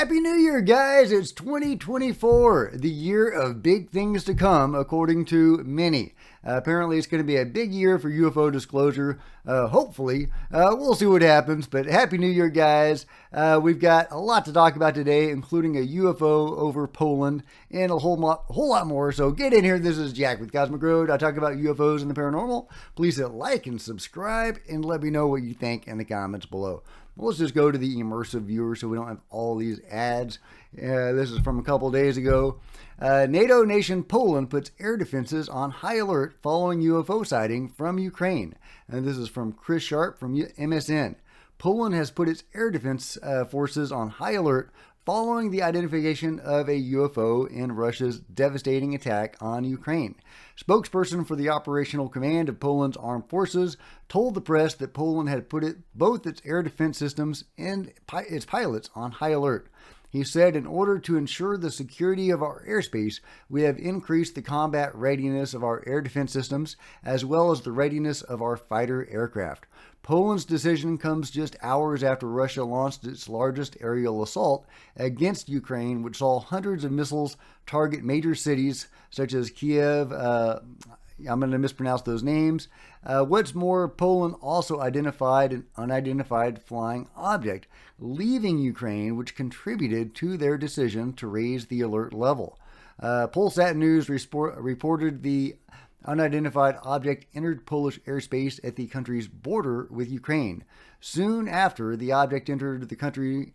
Happy New Year, guys! It's 2024, the year of big things to come, according to many. Apparently, it's going to be a big year for UFO disclosure. Hopefully, we'll see what happens. But Happy New Year, guys! We've got a lot to talk about today, including a UFO over Poland and a whole lot more. So get in here. This is Jack with Cosmic Road. I talk about UFOs and the paranormal. Please hit like and subscribe, and let me know what you think in the comments below. Let's just go to the immersive viewer so we don't have all these ads. This is from a couple days ago. NATO nation Poland puts air defenses on high alert following UFO sighting from Ukraine. And this is from Chris Sharp from MSN. Poland has put its air defense forces on high alert following the identification of a UFO in Russia's devastating attack on Ukraine. Spokesperson for the operational command of Poland's armed forces told the press that Poland had put both its air defense systems and its pilots on high alert. He said, in order to ensure the security of our airspace, we have increased the combat readiness of our air defense systems, as well as the readiness of our fighter aircraft. Poland's decision comes just hours after Russia launched its largest aerial assault against Ukraine, which saw hundreds of missiles target major cities such as Kiev. I'm going to mispronounce those names. What's more, Poland also identified an unidentified flying object leaving Ukraine, which contributed to their decision to raise the alert level. Polsat News reported the unidentified object entered Polish airspace at the country's border with Ukraine. Soon after the object entered the country,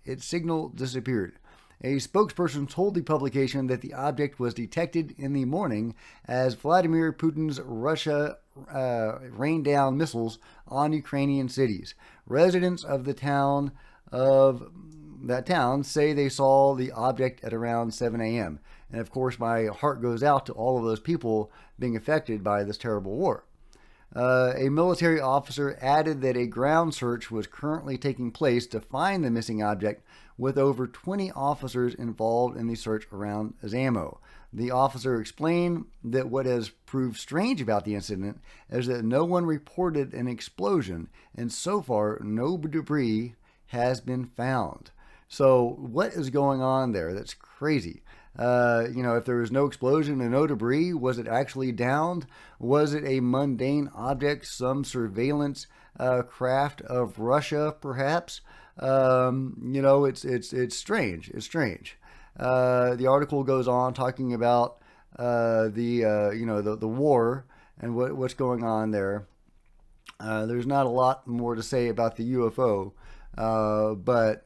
its signal disappeared. A spokesperson told the publication that the object was detected in the morning as Vladimir Putin's Russia rained down missiles on Ukrainian cities. Residents of that town say they saw the object at around 7 a.m. And of course, my heart goes out to all of those people being affected by this terrible war. A military officer added that a ground search was currently taking place to find the missing object, with over 20 officers involved in the search around Zamo. The officer explained that what has proved strange about the incident is that no one reported an explosion, and so far no debris has been found. So what is going on there? That's crazy. If there was no explosion and no debris, was it actually downed? Was it a mundane object, some surveillance craft of Russia, perhaps? It's strange. It's strange. The article goes on talking about the war and what's going on there. There's not a lot more to say about the UFO. But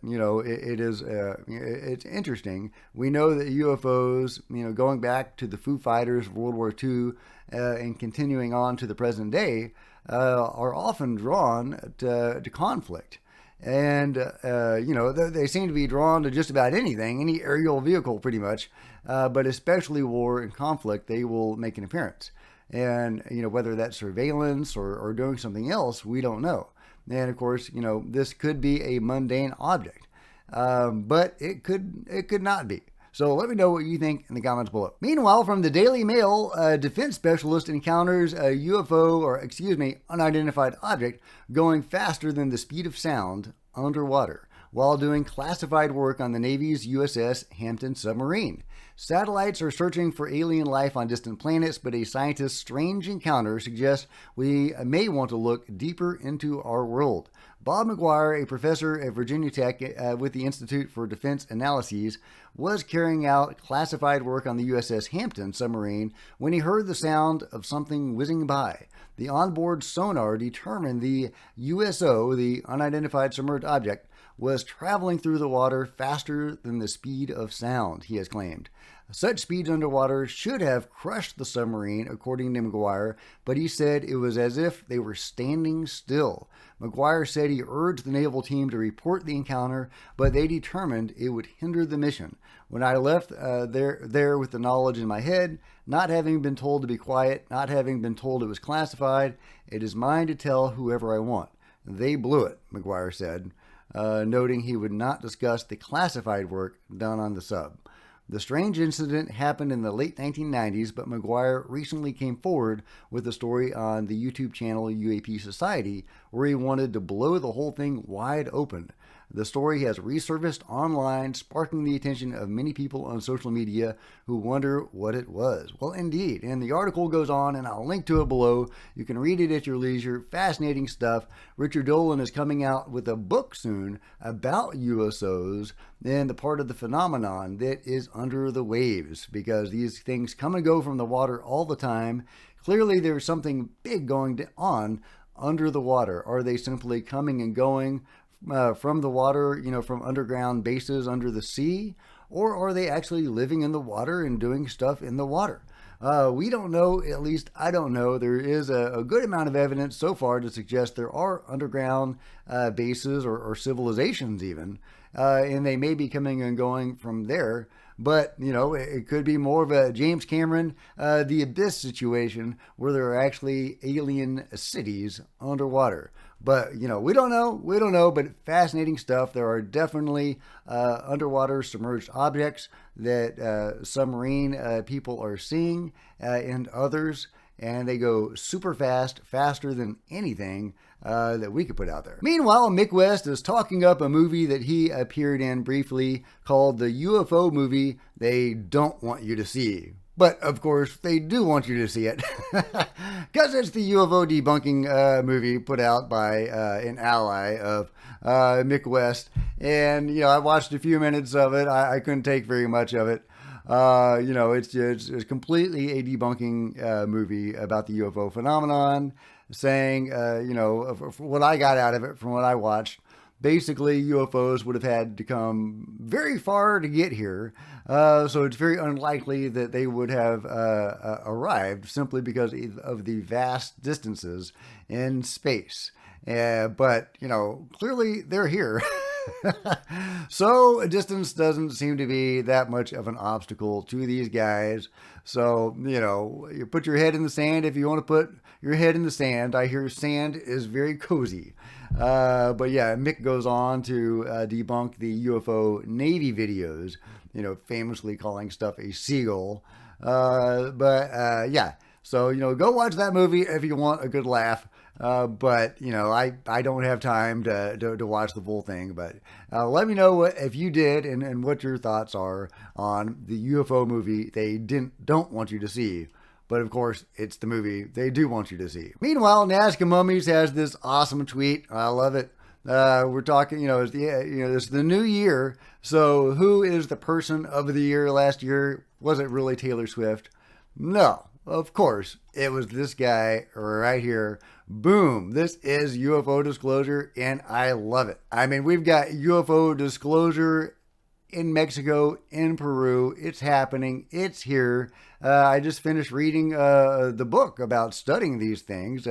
it's interesting. We know that UFOs, going back to the Foo Fighters of World War II and continuing on to the present day, are often drawn to conflict. And, they seem to be drawn to just about anything, any aerial vehicle pretty much, but especially war and conflict, they will make an appearance. And, whether that's surveillance or doing something else, we don't know. And of course, this could be a mundane object, but it could not be. So let me know what you think in the comments below. Meanwhile, from the Daily Mail, a defense specialist encounters a unidentified object going faster than the speed of sound underwater while doing classified work on the Navy's USS Hampton submarine. Satellites are searching for alien life on distant planets, but a scientist's strange encounter suggests we may want to look deeper into our world. Bob McGuire, a professor at Virginia Tech with the Institute for Defense Analyses, was carrying out classified work on the USS Hampton submarine when he heard the sound of something whizzing by. The onboard sonar determined the USO, the unidentified submerged object, was traveling through the water faster than the speed of sound, he has claimed. Such speeds underwater should have crushed the submarine, according to McGuire, but he said it was as if they were standing still. McGuire said he urged the naval team to report the encounter, but they determined it would hinder the mission. When I left there with the knowledge in my head, not having been told to be quiet, not having been told it was classified, it is mine to tell whoever I want. They blew it, McGuire said, noting he would not discuss the classified work done on the sub. The strange incident happened in the late 1990s, but McGuire recently came forward with a story on the YouTube channel UAP Society where he wanted to blow the whole thing wide open. The story has resurfaced online, sparking the attention of many people on social media who wonder what it was. Well, indeed. And the article goes on, and I'll link to it below. You can read it at your leisure. Fascinating stuff. Richard Dolan is coming out with a book soon about USOs and the part of the phenomenon that is under the waves, because these things come and go from the water all the time. Clearly, there's something big going on under the water. Are they simply coming and going from the water, from underground bases under the sea? Or are they actually living in the water and doing stuff in the water? We don't know, at least I don't know. There is a good amount of evidence so far to suggest there are underground bases or civilizations even, and they may be coming and going from there. But, it could be more of a James Cameron, The Abyss situation where there are actually alien cities underwater. But, we don't know, but fascinating stuff. There are definitely underwater submerged objects that submarine people are seeing and others, and they go super fast, faster than anything that we could put out there. Meanwhile, Mick West is talking up a movie that he appeared in briefly called the UFO movie they don't want you to see. But, of course, they do want you to see it, because it's the UFO debunking movie put out by an ally of Mick West. And, I watched a few minutes of it. I couldn't take very much of it. It's completely a debunking movie about the UFO phenomenon, saying, what I got out of it from what I watched, basically UFOs would have had to come very far to get here. So it's very unlikely that they would have arrived simply because of the vast distances in space. But, clearly they're here. So distance doesn't seem to be that much of an obstacle to these guys. So, you put your head in the sand if you want to put your head in the sand. I hear sand is very cozy. But yeah, Mick goes on to debunk the UFO Navy videos, famously calling stuff a seagull. Yeah. So, go watch that movie if you want a good laugh. But, I don't have time to watch the full thing. But let me know if you did and what your thoughts are on the UFO movie they don't want you to see. But of course, it's the movie they do want you to see. Meanwhile, Nazca Mummies has this awesome tweet. I love it. We're talking, it's the new year. So who is the person of the year last year? Was it really Taylor Swift? No, of course. It was this guy right here. Boom. This is UFO disclosure, and I love it. I mean, we've got UFO disclosure in Mexico, in Peru. It's happening. It's here. I just finished reading the book about studying these things,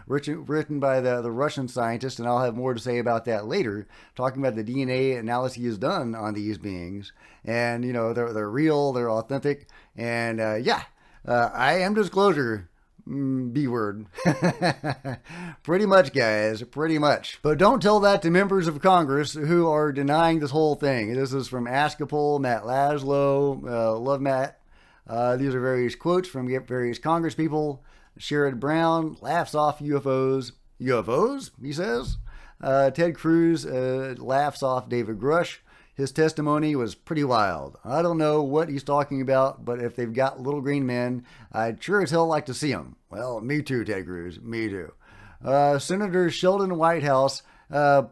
written by the Russian scientist, and I'll have more to say about that later, talking about the DNA analyses done on these beings. And, they're real, they're authentic, and I am disclosure. B word. Pretty much, guys. Pretty much. But don't tell that to members of Congress who are denying this whole thing. This is from Askapol, Matt Laszlo. Love Matt. These are various quotes from various Congress people. Sherrod Brown laughs off UFOs. UFOs, he says. Ted Cruz laughs off David Grush. His testimony was pretty wild. I don't know what he's talking about, but if they've got little green men, I'd sure as hell like to see them. Well, me too, Ted Cruz. Me too. Senator Sheldon Whitehouse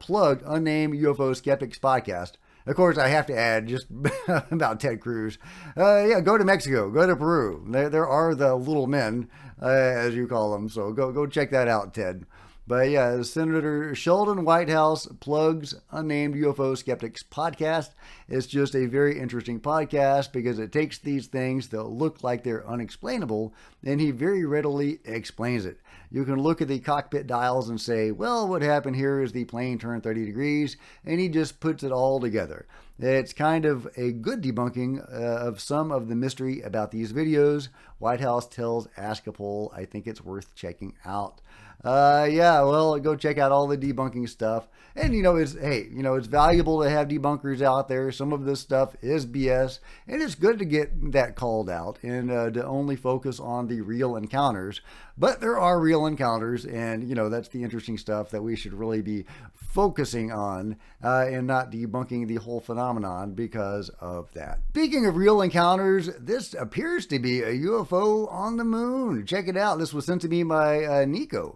plugged Unnamed UFO Skeptics podcast. Of course, I have to add just about Ted Cruz. Go to Mexico. Go to Peru. There are the little men, as you call them. So go check that out, Ted. But yeah, Senator Sheldon Whitehouse plugs Unnamed UFO Skeptics podcast. It's just a very interesting podcast because it takes these things that look like they're unexplainable, and he very readily explains it. You can look at the cockpit dials and say, well, what happened here is the plane turned 30 degrees, and he just puts it all together. It's kind of a good debunking of some of the mystery about these videos. Whitehouse tells Askapol, I think it's worth checking out. Yeah, well, go check out all the debunking stuff. And it's valuable to have debunkers out there. Some of this stuff is BS, and it's good to get that called out and to only focus on the real encounters. But there are real encounters, and that's the interesting stuff that we should really be focusing on and not debunking the whole phenomenon because of that. Speaking of real encounters, this appears to be a UFO on the moon. Check it out. This was sent to me by Nico.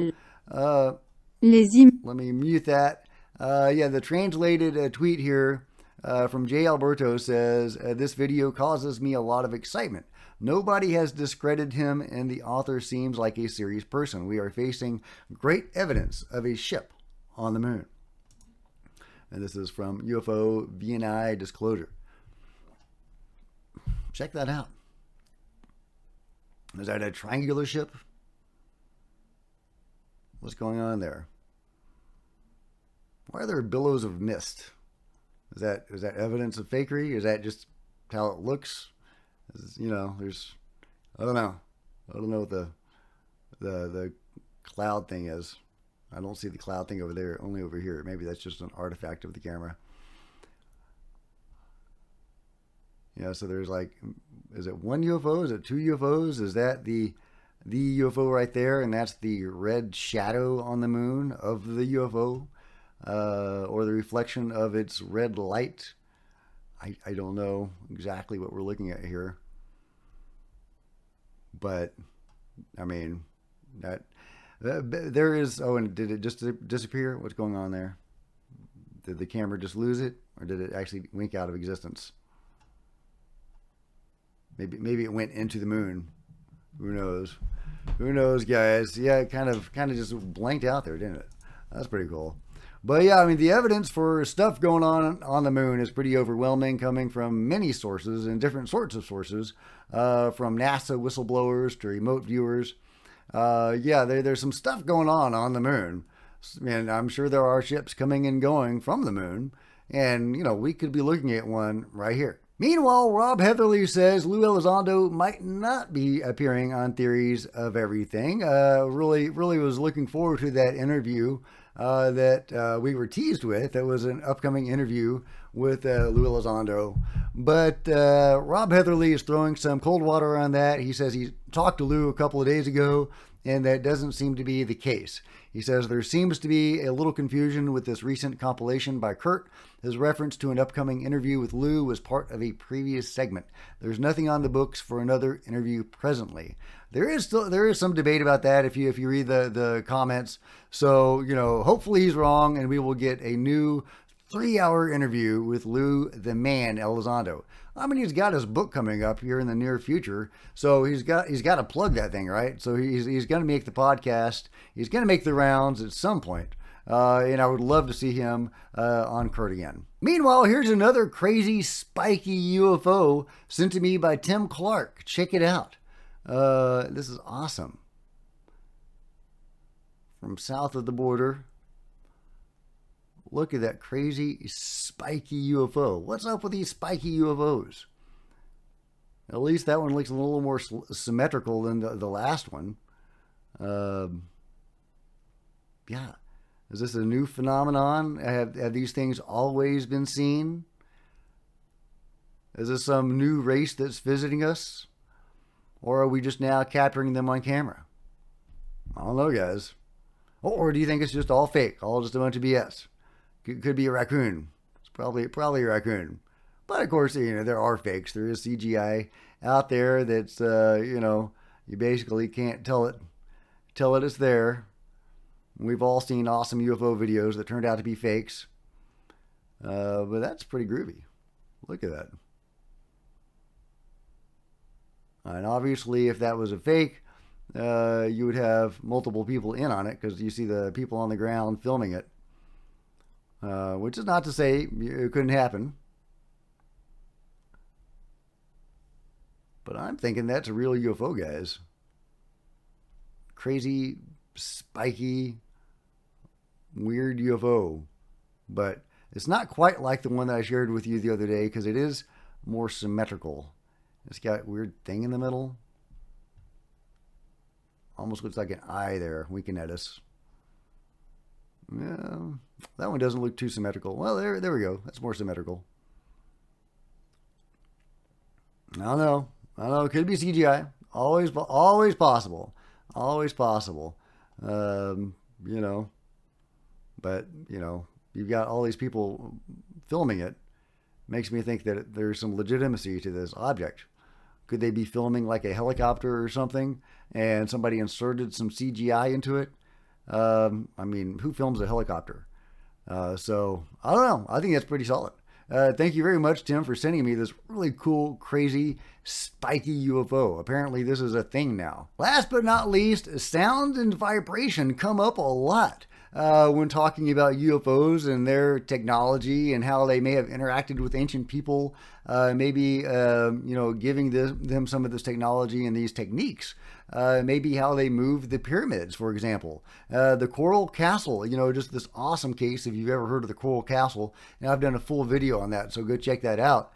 Let me mute that. Yeah, the translated tweet here from J. Alberto says, this video causes me a lot of excitement. Nobody has discredited him, and the author seems like a serious person. We are facing great evidence of a ship on the moon. And this is from UFO VNI Disclosure. Check that out. Is that a triangular ship? What's going on there? Why are there billows of mist? Is that evidence of fakery? Is that just how it looks? There's I don't know. I don't know what the cloud thing is. I don't see the cloud thing over there, only over here. Maybe that's just an artifact of the camera. Yeah, so there's like, is it one UFO? Is it two UFOs? Is that the UFO right there, and that's the red shadow on the moon of the UFO, or the reflection of its red light? I don't know exactly what we're looking at here, but I mean that there is. Oh, and did it just disappear? What's going on there? Did the camera just lose it, or did it actually wink out of existence? Maybe it went into the moon. Who knows? Who knows, guys? Yeah, it kind of just blanked out there, didn't it? That's pretty cool. But yeah, I mean, the evidence for stuff going on the moon is pretty overwhelming, coming from many sources and different sorts of sources, from NASA whistleblowers to remote viewers. Yeah, there's some stuff going on the moon. And I'm sure there are ships coming and going from the moon. And, we could be looking at one right here. Meanwhile, Rob Heatherly says Lou Elizondo might not be appearing on Theories of Everything. Really was looking forward to that interview that we were teased with. That was an upcoming interview with Lou Elizondo. But Rob Heatherly is throwing some cold water on that. He says he talked to Lou a couple of days ago, and that doesn't seem to be the case. He says there seems to be a little confusion with this recent compilation by Kurt. His reference to an upcoming interview with Lou was part of a previous segment. There's nothing on the books for another interview presently. There is some debate about that if you read the comments. So, hopefully he's wrong, and we will get a new 3-hour interview with Lou the Man Elizondo. I mean, he's got his book coming up here in the near future, so he's got to plug that thing, right? So he's going to make the podcast. He's going to make the rounds at some point, and I would love to see him on Kurt again. Meanwhile, here's another crazy spiky UFO sent to me by Tim Clark. Check it out. This is awesome. From south of the border. Look at that crazy spiky UFO. What's up with these spiky UFOs? At least that one looks a little more symmetrical than the last one. Yeah. Is this a new phenomenon? Have these things always been seen? Is this some new race that's visiting us? Or are we just now capturing them on camera? I don't know, guys. Or do you think it's just all fake? All just a bunch of BS? Could be a raccoon. It's probably a raccoon. But of course, there are fakes. There is CGI out there that's, you basically can't tell it is there. We've all seen awesome UFO videos that turned out to be fakes. But that's pretty groovy. Look at that. And obviously, if that was a fake, you would have multiple people in on it because you see the people on the ground filming it. Which is not to say it couldn't happen. But I'm thinking that's a real UFO, guys. Crazy, spiky, weird UFO. But it's not quite like the one that I shared with you the other day because it is more symmetrical. It's got a weird thing in the middle. Almost looks like an eye there winking at us. Yeah, that one doesn't look too symmetrical. Well, there we go. That's more symmetrical. I don't know. I don't know. It could be CGI. Always possible. Always possible. Um, you know, but you've got all these people filming it. Makes me think that there's some legitimacy to this object. Could they be filming like a helicopter or something, and somebody inserted some CGI into it? I mean, who films a helicopter? So I don't know. I think that's pretty solid. Thank you very much, Tim, for sending me this really cool, crazy, spiky UFO. Apparently, this is a thing now. Last but not least, sound and vibration come up a lot when talking about UFOs and their technology and how they may have interacted with ancient people, maybe giving them some of this technology and these techniques. Maybe how they moved the pyramids, for example. The Coral Castle, just this awesome case, if you've ever heard of the Coral Castle. And I've done a full video on that, so go check that out.